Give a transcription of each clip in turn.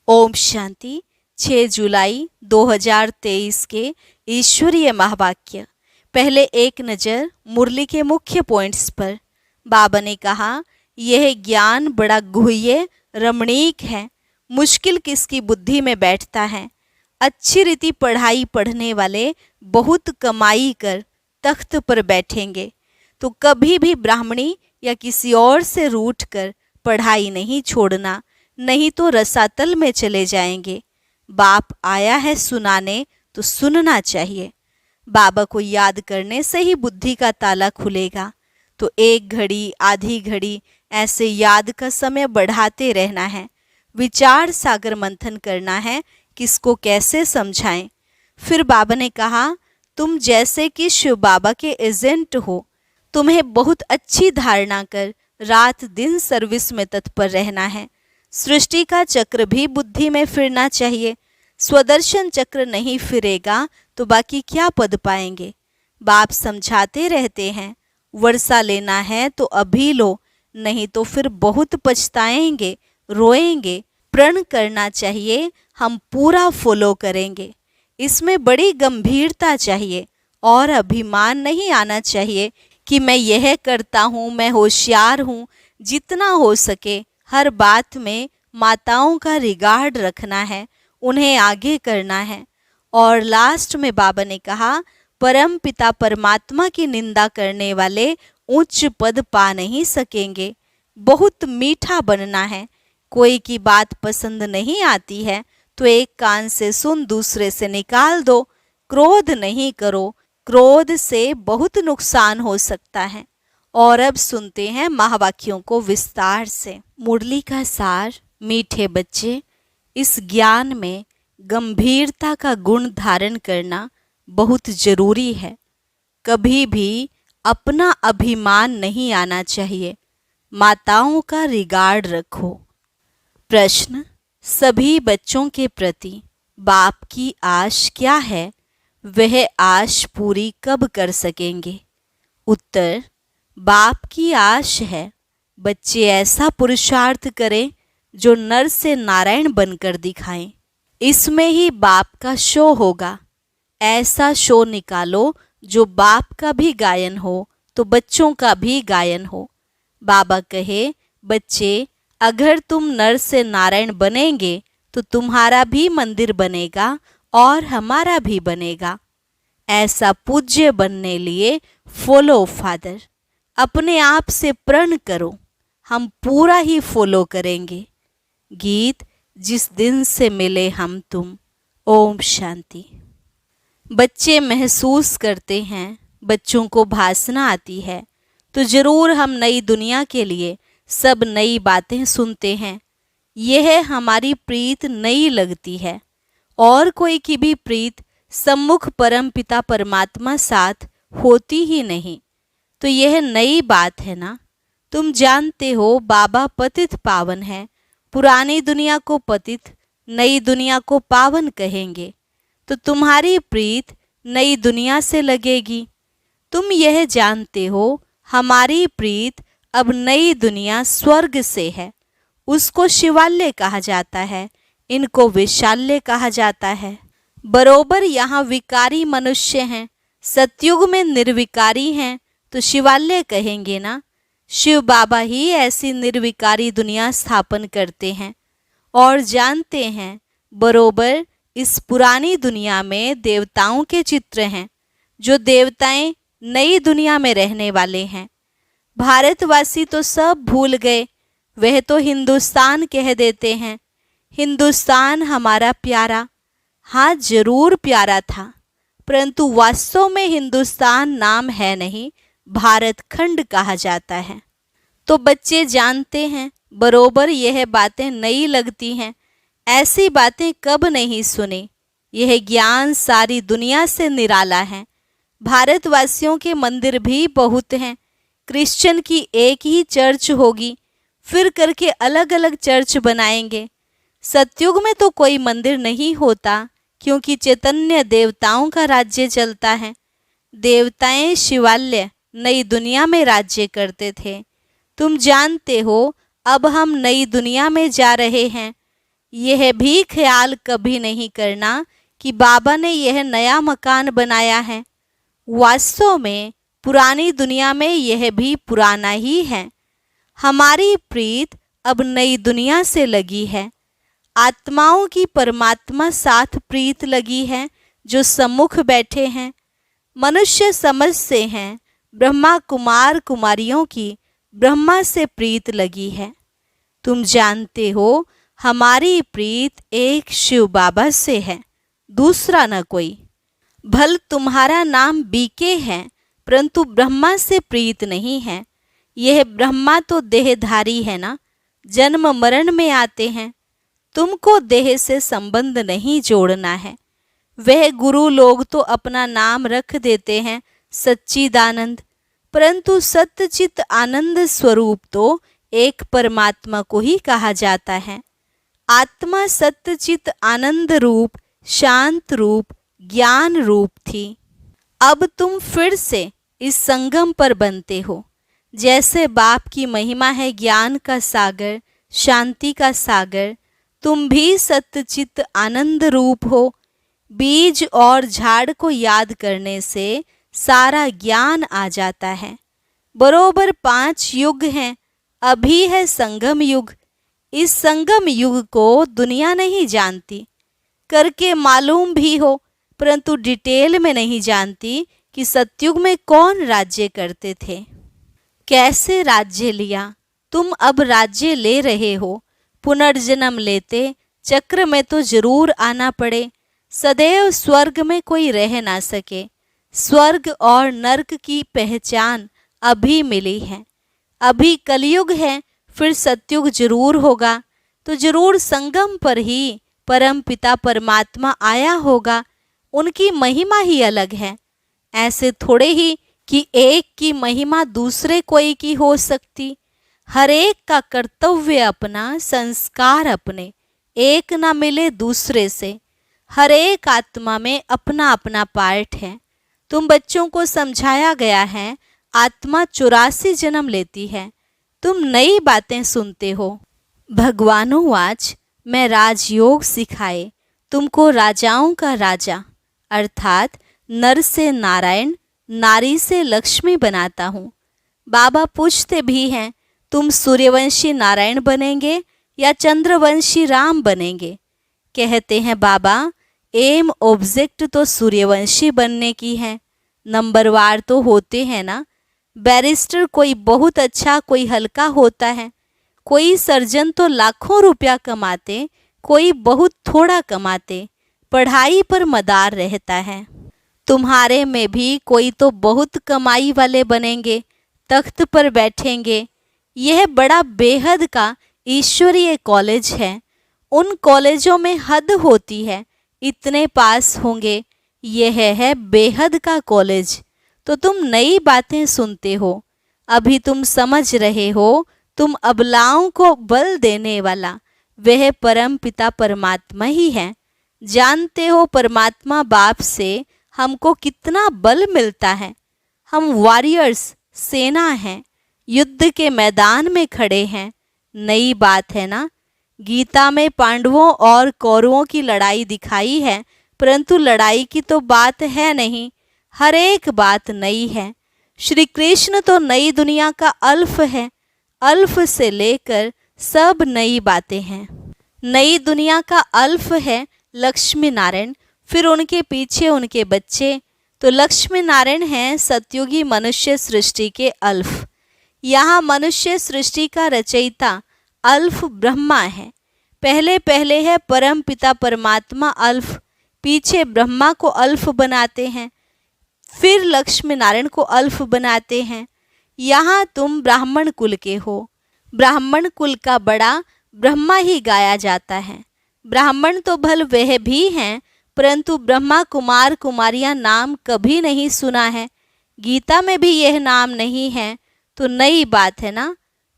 ओम शांति। 6 जुलाई 2023 के ईश्वरीय महावाक्य। पहले एक नज़र मुरली के मुख्य पॉइंट्स पर। बाबा ने कहा, यह ज्ञान बड़ा गुह्य रमणीक है, मुश्किल किसकी बुद्धि में बैठता है। अच्छी रीति पढ़ाई पढ़ने वाले बहुत कमाई कर तख्त पर बैठेंगे, तो कभी भी ब्राह्मणी या किसी और से रूठ कर पढ़ाई नहीं छोड़ना, नहीं तो रसातल में चले जाएंगे। बाप आया है सुनाने, तो सुनना चाहिए। बाबा को याद करने से ही बुद्धि का ताला खुलेगा। तो एक घड़ी आधी घड़ी ऐसे याद का समय बढ़ाते रहना है। विचार सागर मंथन करना है, किसको कैसे समझाएं। फिर बाबा ने कहा, तुम जैसे कि शिव बाबा के एजेंट हो, तुम्हें बहुत अच्छी धारणा कर रात दिन सर्विस में तत्पर रहना है। सृष्टि का चक्र भी बुद्धि में फिरना चाहिए। स्वदर्शन चक्र नहीं फिरेगा तो बाकी क्या पद पाएंगे। बाप समझाते रहते हैं, वर्षा लेना है तो अभी लो, नहीं तो फिर बहुत पछताएंगे, रोएंगे। प्रण करना चाहिए, हम पूरा फॉलो करेंगे। इसमें बड़ी गंभीरता चाहिए और अभिमान नहीं आना चाहिए कि मैं यह करता हूँ, मैं होशियार हूँ। जितना हो सके हर बात में माताओं का रिगार्ड रखना है, उन्हें आगे करना है। और लास्ट में बाबा ने कहा, परम पिता परमात्मा की निंदा करने वाले उच्च पद पा नहीं सकेंगे। बहुत मीठा बनना है। कोई की बात पसंद नहीं आती है तो एक कान से सुन दूसरे से निकाल दो। क्रोध नहीं करो, क्रोध से बहुत नुकसान हो सकता है। और अब सुनते हैं महावाक्यों को विस्तार से। मुरली का सार। मीठे बच्चे, इस ज्ञान में गंभीरता का गुण धारण करना बहुत जरूरी है। कभी भी अपना अभिमान नहीं आना चाहिए। माताओं का रिगार्ड रखो। प्रश्न, सभी बच्चों के प्रति बाप की आश क्या है, वह आश पूरी कब कर सकेंगे। उत्तर, बाप की आश है बच्चे ऐसा पुरुषार्थ करें जो नर से नारायण बनकर दिखाएं। इसमें ही बाप का शो होगा। ऐसा शो निकालो जो बाप का भी गायन हो तो बच्चों का भी गायन हो। बाबा कहे, बच्चे अगर तुम नर से नारायण बनेंगे तो तुम्हारा भी मंदिर बनेगा और हमारा भी बनेगा। ऐसा पूज्य बनने लिए फॉलो फादर। अपने आप से प्रण करो, हम पूरा ही फॉलो करेंगे। गीत, जिस दिन से मिले हम तुम। ओम शांति। बच्चे महसूस करते हैं, बच्चों को भाषना आती है तो जरूर हम नई दुनिया के लिए सब नई बातें सुनते हैं। यह हमारी प्रीत नई लगती है और कोई की भी प्रीत सम्मुख परम पिता परमात्मा साथ होती ही नहीं। तो यह नई बात है ना। तुम जानते हो बाबा पतित पावन है। पुरानी दुनिया को पतित, नई दुनिया को पावन कहेंगे। तो तुम्हारी प्रीत नई दुनिया से लगेगी। तुम यह जानते हो हमारी प्रीत अब नई दुनिया स्वर्ग से है। उसको शिवालय कहा जाता है, इनको विशाल्य कहा जाता है। बरोबर यहाँ विकारी मनुष्य हैं, सतयुग में निर्विकारी हैं, तो शिवालय कहेंगे ना। शिव बाबा ही ऐसी निर्विकारी दुनिया स्थापन करते हैं। और जानते हैं बरोबर इस पुरानी दुनिया में देवताओं के चित्र हैं, जो देवताएं नई दुनिया में रहने वाले हैं। भारतवासी तो सब भूल गए, वह तो हिंदुस्तान कह देते हैं। हिंदुस्तान हमारा प्यारा, हाँ जरूर प्यारा था, परंतु वास्तव में हिंदुस्तान नाम है नहीं, भारत खंड कहा जाता है। तो बच्चे जानते हैं बरोबर यह बातें नई लगती हैं। ऐसी बातें कब नहीं सुनी। यह ज्ञान सारी दुनिया से निराला है। भारतवासियों के मंदिर भी बहुत हैं। क्रिश्चियन की एक ही चर्च होगी, फिर करके अलग अलग चर्च बनाएंगे। सतयुग में तो कोई मंदिर नहीं होता, क्योंकि चैतन्य देवताओं का राज्य चलता है। देवताएं शिवालय नई दुनिया में राज्य करते थे। तुम जानते हो अब हम नई दुनिया में जा रहे हैं। यह भी ख्याल कभी नहीं करना कि बाबा ने यह नया मकान बनाया है। वास्तव में पुरानी दुनिया में यह भी पुराना ही है। हमारी प्रीत अब नई दुनिया से लगी है। आत्माओं की परमात्मा साथ प्रीत लगी है जो सम्मुख बैठे हैं। मनुष्य समझते हैं ब्रह्मा कुमार कुमारियों की ब्रह्मा से प्रीत लगी है। तुम जानते हो हमारी प्रीत एक शिव बाबा से है, दूसरा न कोई। भल तुम्हारा नाम बीके है, परंतु ब्रह्मा से प्रीत नहीं है। यह ब्रह्मा तो देहधारी है ना, जन्म मरण में आते हैं। तुमको देह से संबंध नहीं जोड़ना है। वह गुरु लोग तो अपना नाम रख देते हैं सच्चिदानंद, परंतु सत्यचित आनंद स्वरूप तो एक परमात्मा को ही कहा जाता है। आत्मा सत्यचित आनंद रूप, शांत रूप, ज्ञान रूप थी। अब तुम फिर से इस संगम पर बनते हो। जैसे बाप की महिमा है ज्ञान का सागर, शांति का सागर, तुम भी सत्यचित आनंद रूप हो। बीज और झाड़ को याद करने से सारा ज्ञान आ जाता है। बरोबर 5 युग हैं। अभी है संगम युग। इस संगम युग को दुनिया नहीं जानती, करके मालूम भी हो, परंतु डिटेल में नहीं जानती कि सतयुग में कौन राज्य करते थे, कैसे राज्य लिया। तुम अब राज्य ले रहे हो। पुनर्जन्म लेते चक्र में तो जरूर आना पड़े। सदैव स्वर्ग में कोई रह ना सके। स्वर्ग और नरक की पहचान अभी मिली है। अभी कलयुग है, फिर सतयुग जरूर होगा, तो जरूर संगम पर ही परम पिता परमात्मा आया होगा। उनकी महिमा ही अलग है। ऐसे थोड़े ही कि एक की महिमा दूसरे कोई की हो सकती। हर एक का कर्तव्य अपना, संस्कार अपने, एक ना मिले दूसरे से। हर एक आत्मा में अपना अपना पार्ट है। तुम बच्चों को समझाया गया है आत्मा 84 जन्म लेती है। तुम नई बातें सुनते हो। भगवानुवाच मैं राजयोग सिखाए तुमको राजाओं का राजा, अर्थात नर से नारायण, नारी से लक्ष्मी बनाता हूँ। बाबा पूछते भी हैं तुम सूर्यवंशी नारायण बनेंगे या चंद्रवंशी राम बनेंगे। कहते हैं बाबा एम ऑब्जेक्ट तो सूर्यवंशी बनने की है। नंबरवार तो होते हैं ना। बैरिस्टर कोई बहुत अच्छा, कोई हल्का होता है। कोई सर्जन तो लाखों रुपया कमाते, कोई बहुत थोड़ा कमाते। पढ़ाई पर मदार रहता है। तुम्हारे में भी कोई तो बहुत कमाई वाले बनेंगे, तख्त पर बैठेंगे। यह बड़ा बेहद का ईश्वरीय कॉलेज है। उन कॉलेजों में हद होती है, इतने पास होंगे। यह है बेहद का कॉलेज। तो तुम नई बातें सुनते हो। अभी तुम समझ रहे हो तुम अबलाओं को बल देने वाला वह परम पिता परमात्मा ही है। जानते हो परमात्मा बाप से हमको कितना बल मिलता है। हम वॉरियर्स, सेना हैं, युद्ध के मैदान में खड़े हैं। नई बात है ना। गीता में पांडवों और कौरवों की लड़ाई दिखाई है, परंतु लड़ाई की तो बात है नहीं। हर एक बात नई है। श्री कृष्ण तो नई दुनिया का अल्फ है। अल्फ से लेकर सब नई बातें हैं। नई दुनिया का अल्फ है लक्ष्मी नारायण, फिर उनके पीछे उनके बच्चे। तो लक्ष्मी नारायण हैं सतयुगी मनुष्य सृष्टि के अल्फ। यहाँ मनुष्य सृष्टि का रचयिता अल्फ ब्रह्मा है। पहले पहले है परम पिता परमात्मा अल्फ, पीछे ब्रह्मा को अल्फ बनाते हैं, फिर लक्ष्मी नारायण को अल्फ बनाते हैं। यहाँ तुम ब्राह्मण कुल के हो। ब्राह्मण कुल का बड़ा ब्रह्मा ही गाया जाता है। ब्राह्मण तो भल वह भी हैं, परंतु ब्रह्मा कुमार कुमारियाँ नाम कभी नहीं सुना है। गीता में भी यह नाम नहीं है। तो नई बात है ना।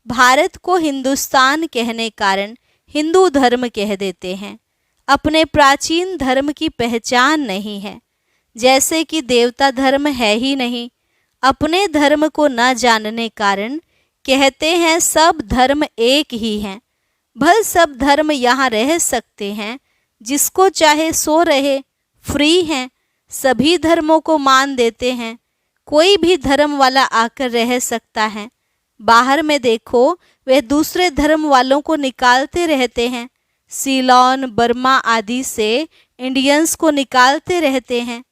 भारत को हिंदुस्तान कहने कारण हिंदू धर्म कह देते हैं। अपने प्राचीन धर्म की पहचान नहीं है। जैसे कि देवता धर्म है ही नहीं। अपने धर्म को न जानने कारण कहते हैं सब धर्म एक ही हैं। भल सब धर्म यहाँ रह सकते हैं, जिसको चाहे सो रहे, फ्री हैं, सभी धर्मों को मान देते हैं, कोई भी धर्म वाला आकर रह सकता है। बाहर में देखो, वे दूसरे धर्म वालों को निकालते रहते हैं, सीलोन बर्मा आदि से इंडियंस को निकालते रहते हैं।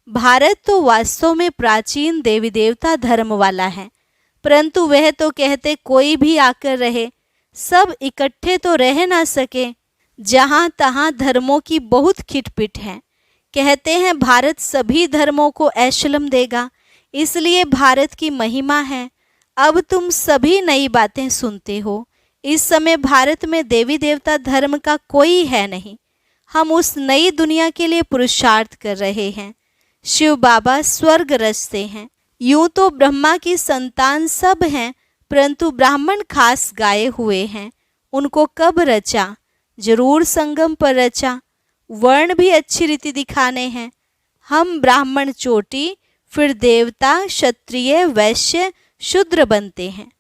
भारत तो वास्तव में प्राचीन देवी देवता धर्म वाला है, परंतु वह तो कहते कोई भी आकर रहे, सब इकट्ठे तो रह ना सके। जहाँ तहाँ धर्मों की बहुत खिटपिट है। कहते हैं भारत सभी धर्मों को ऐशलम देगा, इसलिए भारत की महिमा है। अब तुम सभी नई बातें सुनते हो। इस समय भारत में देवी देवता धर्म का कोई है नहीं। हम उस नई दुनिया के लिए पुरुषार्थ कर रहे हैं। शिव बाबा स्वर्ग रचते हैं। यूं तो ब्रह्मा की संतान सब हैं, परंतु ब्राह्मण खास गाए हुए हैं। उनको कब रचा? जरूर संगम पर रचा। वर्ण भी अच्छी रीति दिखाने हैं। हम ब्राह्मण चोटी, फिर देवता, क्षत्रिय, वैश्य, शूद्र बनते हैं।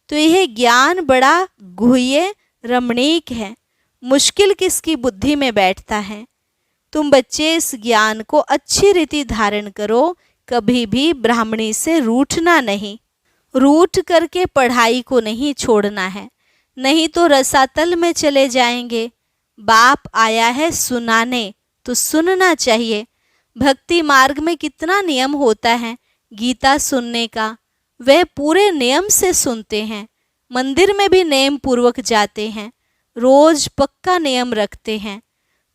तो यह ज्ञान बड़ा गुह्य रमणीक है। मुश्किल किसकी बुद्धि में बैठता है। तुम बच्चे इस ज्ञान को अच्छी रीति धारण करो, कभी भी ब्राह्मणी से रूठना नहीं। रूठ करके पढ़ाई को नहीं छोड़ना है, नहीं तो रसातल में चले जाएंगे। बाप आया है सुनाने, तो सुनना चाहिए। भक्ति मार्ग में कितना नियम होता है गीता सुनने का, वह पूरे नियम से सुनते हैं। मंदिर में भी नियम पूर्वक जाते हैं, रोज पक्का नियम रखते हैं।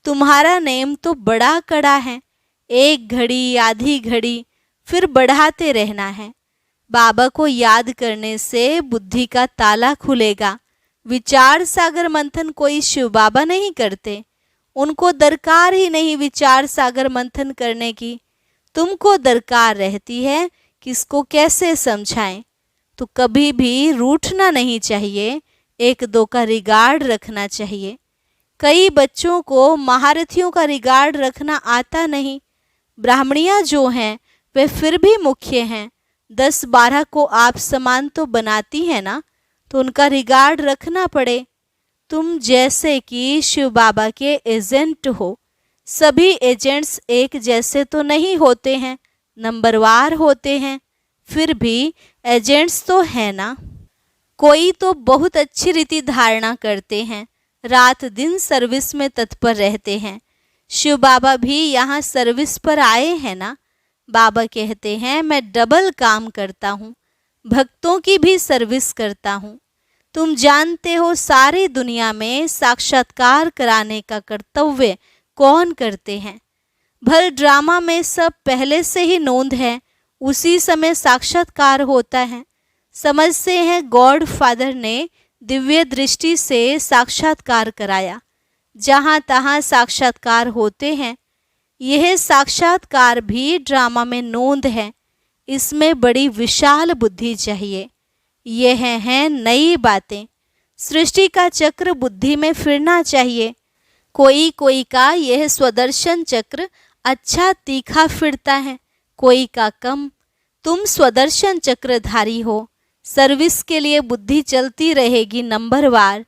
तुम्हारा नियम तो बड़ा कड़ा है, 1 घड़ी, आधी घड़ी, फिर बढ़ाते रहना है। बाबा को याद करने से बुद्धि का ताला खुलेगा। विचार सागर मंथन कोई शिव बाबा नहीं करते, उनको दरकार ही नहीं विचार सागर मंथन करने की। तुमको दरकार रहती है किसको कैसे समझाएं। तो कभी भी रूठना नहीं चाहिए, 1-2 का रिगार्ड रखना चाहिए। कई बच्चों को महारथियों का रिगार्ड रखना आता नहीं। ब्राह्मणियाँ जो हैं वे फिर भी मुख्य हैं, 10-12 को आप समान तो बनाती हैं ना, तो उनका रिगार्ड रखना पड़े। तुम जैसे कि शिव बाबा के एजेंट हो। सभी एजेंट्स एक जैसे तो नहीं होते हैं, नंबरवार होते हैं, फिर भी एजेंट्स तो है ना। कोई तो बहुत अच्छी रीति धारणा करते हैं, रात दिन सर्विस में तत्पर रहते हैं। शिव बाबा भी यहाँ सर्विस पर आए हैं ना। बाबा कहते हैं मैं डबल काम करता हूँ, भक्तों की भी सर्विस करता हूँ। तुम जानते हो सारी दुनिया में साक्षात्कार कराने का कर्तव्य कौन करते हैं। भल ड्रामा में सब पहले से ही नोंद है, उसी समय साक्षात्कार होता है। समझते हैं गॉड फादर ने दिव्य दृष्टि से साक्षात्कार कराया। जहाँ तहाँ साक्षात्कार होते हैं। यह साक्षात्कार भी ड्रामा में नोंद है। इसमें बड़ी विशाल बुद्धि चाहिए। यह हैं नई बातें। सृष्टि का चक्र बुद्धि में फिरना चाहिए। कोई कोई का यह स्वदर्शन चक्र अच्छा तीखा फिरता है, कोई का कम। तुम स्वदर्शन चक्रधारी हो, सर्विस के लिए बुद्धि चलती रहेगी नंबरवार।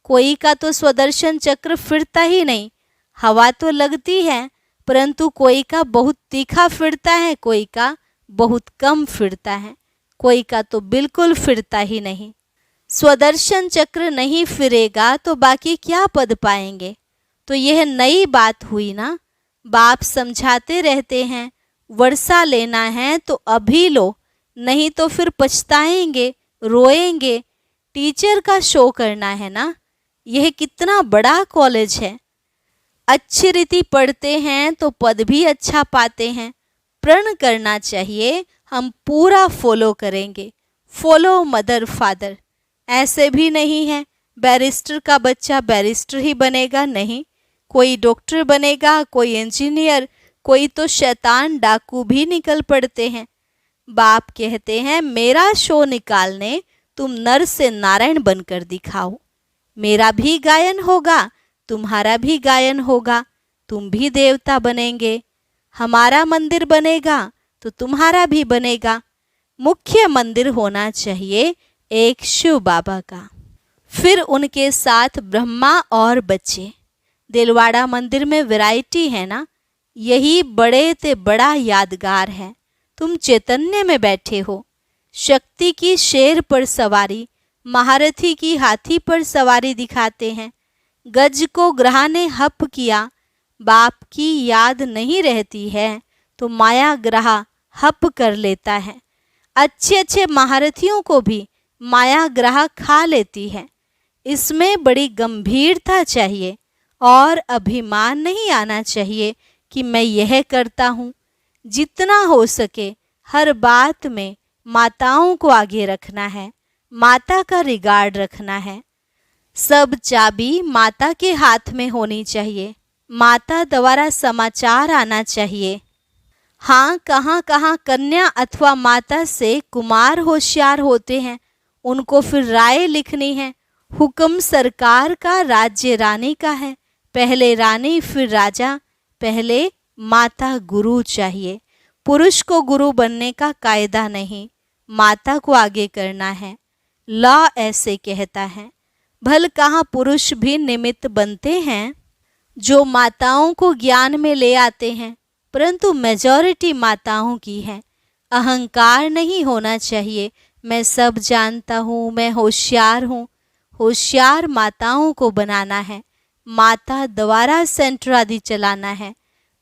कोई का तो स्वदर्शन चक्र फिरता ही नहीं, हवा तो लगती है, परंतु कोई का बहुत तीखा फिरता है, कोई का बहुत कम फिरता है, कोई का तो बिल्कुल फिरता ही नहीं। स्वदर्शन चक्र नहीं फिरेगा तो बाकी क्या पद पाएंगे। तो यह नई बात हुई ना। बाप समझाते रहते हैं, वर्षा लेना है तो अभी लो, नहीं तो फिर पछताएंगे, रोएंगे। टीचर का शो करना है ना। यह कितना बड़ा कॉलेज है। अच्छी रीति पढ़ते हैं तो पद भी अच्छा पाते हैं। प्रण करना चाहिए, हम पूरा फॉलो करेंगे। Follow mother father. ऐसे भी नहीं है बैरिस्टर का बच्चा बैरिस्टर ही बनेगा, नहीं। कोई डॉक्टर बनेगा, कोई इंजीनियर, कोई तो शैतान डाकू भी निकल पड़ते हैं। बाप कहते हैं मेरा शो निकालने तुम नर से नारायण बनकर दिखाओ। मेरा भी गायन होगा, तुम्हारा भी गायन होगा, तुम भी देवता बनेंगे। हमारा मंदिर बनेगा तो तुम्हारा भी बनेगा। मुख्य मंदिर होना चाहिए एक शिव बाबा का। फिर उनके साथ ब्रह्मा और बच्चे। दिलवाड़ा मंदिर में वैरायटी है ना, यही बड़े ते बड़ा यादगार है। तुम चैतन्य में बैठे हो। शक्ति की शेर पर सवारी, महारथी की हाथी पर सवारी दिखाते हैं। गज को ग्रह ने हप किया, बाप की याद नहीं रहती है तो माया ग्रह हप कर लेता है। अच्छे अच्छे महारथियों को भी माया ग्रह खा लेती है। इसमें बड़ी गंभीरता चाहिए और अभिमान नहीं आना चाहिए कि मैं यह करता हूँ। जितना हो सके हर बात में माताओं को आगे रखना है, माता का रिगार्ड रखना है। सब चाबी माता के हाथ में होनी चाहिए, माता द्वारा समाचार आना चाहिए। हाँ, कहाँ कहाँ कन्या अथवा माता से कुमार होशियार होते हैं, उनको फिर राय लिखनी है। हुक्म सरकार का, राज्य रानी का है। पहले रानी फिर राजा, पहले माता गुरु चाहिए। पुरुष को गुरु बनने का कायदा नहीं, माता को आगे करना है। लॉ ऐसे कहता है। भल कहाँ पुरुष भी निमित्त बनते हैं जो माताओं को ज्ञान में ले आते हैं, परंतु मेजॉरिटी माताओं की है। अहंकार नहीं होना चाहिए, मैं सब जानता हूँ, मैं होशियार हूँ। होशियार माताओं को बनाना है, माता द्वारा सेंटर आदि चलाना है।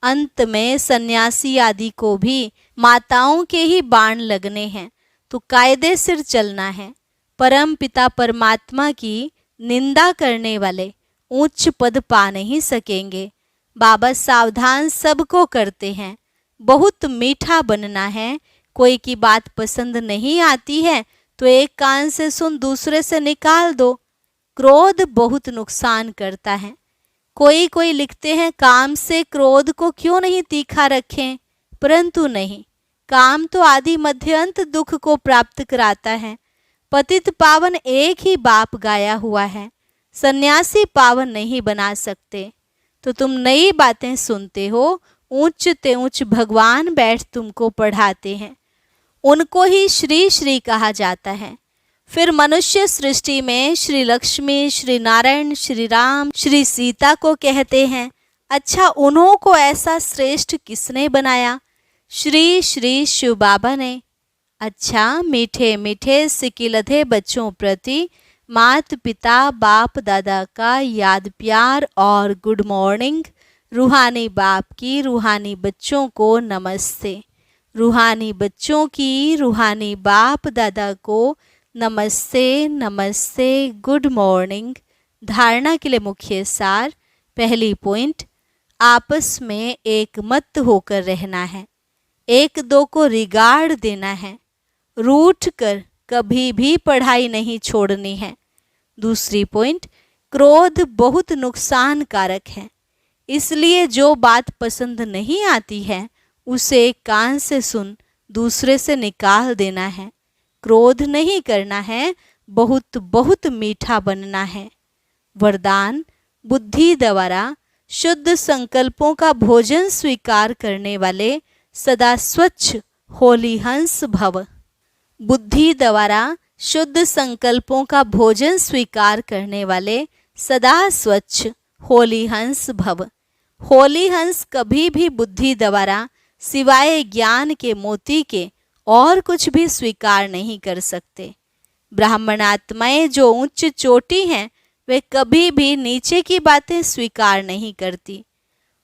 अंत में सन्यासी आदि को भी माताओं के ही बाण लगने हैं, तो कायदे सिर चलना है। परम पिता परमात्मा की निंदा करने वाले उच्च पद पा नहीं सकेंगे। बाबा सावधान सबको करते हैं। बहुत मीठा बनना है। कोई की बात पसंद नहीं आती है तो एक कान से सुन दूसरे से निकाल दो। क्रोध बहुत नुकसान करता है। कोई लिखते हैं काम से क्रोध को क्यों नहीं तीखा रखें, परंतु नहीं, काम तो आदि मध्य अंत दुख को प्राप्त कराता है। पतित पावन एक ही बाप गाया हुआ है, सन्यासी पावन नहीं बना सकते। तो तुम नई बातें सुनते हो, ऊंच ते ऊंच भगवान बैठ तुमको पढ़ाते हैं, उनको ही श्री श्री कहा जाता है। फिर मनुष्य सृष्टि में श्री लक्ष्मी, श्री नारायण, श्री राम, श्री सीता को कहते हैं। अच्छा, उन्हों को ऐसा श्रेष्ठ किसने बनाया? श्री श्री शिव बाबा ने। अच्छा, मीठे मीठे सिकिलधे बच्चों प्रति मात पिता बाप दादा का याद प्यार और गुड मॉर्निंग। रूहानी बाप की रूहानी बच्चों को नमस्ते। रूहानी बच्चों की रूहानी बाप दादा को नमस्ते नमस्ते, गुड मॉर्निंग। धारणा के लिए मुख्य सार। पहली पॉइंट, आपस में एक मत होकर रहना है, एक दो को रिगार्ड देना है, रूठ कर कभी भी पढ़ाई नहीं छोड़नी है। दूसरी पॉइंट, क्रोध बहुत नुकसान कारक है, इसलिए जो बात पसंद नहीं आती है उसे एक कान से सुन दूसरे से निकाल देना है। क्रोध नहीं करना है, बहुत बहुत मीठा बनना है। वरदान, बुद्धि द्वारा शुद्ध संकल्पों का भोजन स्वीकार करने वाले सदा स्वच्छ होली हंस भव। बुद्धि द्वारा शुद्ध संकल्पों का भोजन स्वीकार करने वाले सदा स्वच्छ होली हंस भव। होली हंस कभी भी बुद्धि द्वारा सिवाय ज्ञान के मोती के और कुछ भी स्वीकार नहीं कर सकते। ब्राह्मण आत्माएं जो उच्च चोटी हैं वे कभी भी नीचे की बातें स्वीकार नहीं करती।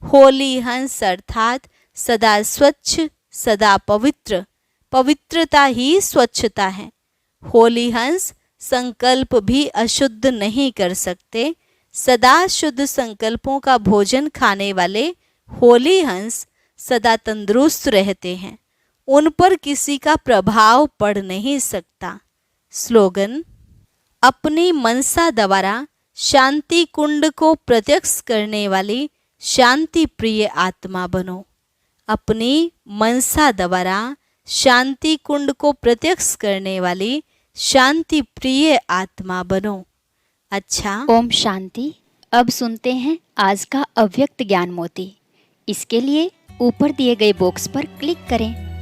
होली हंस अर्थात सदा स्वच्छ, सदा पवित्र। पवित्रता ही स्वच्छता है। होली हंस संकल्प भी अशुद्ध नहीं कर सकते। सदा शुद्ध संकल्पों का भोजन खाने वाले होली हंस सदा तंदुरुस्त रहते हैं, उन पर किसी का प्रभाव पड़ नहीं सकता। स्लोगन, अपनी मनसा द्वारा शांति कुंड को प्रत्यक्ष करने वाली शांति प्रिय आत्मा बनो। अपनी मनसा द्वारा शांति कुंड को प्रत्यक्ष करने वाली शांति प्रिय आत्मा बनो। अच्छा, ओम शांति। अब सुनते हैं आज का अव्यक्त ज्ञान मोती। इसके लिए ऊपर दिए गए बॉक्स पर क्लिक करें।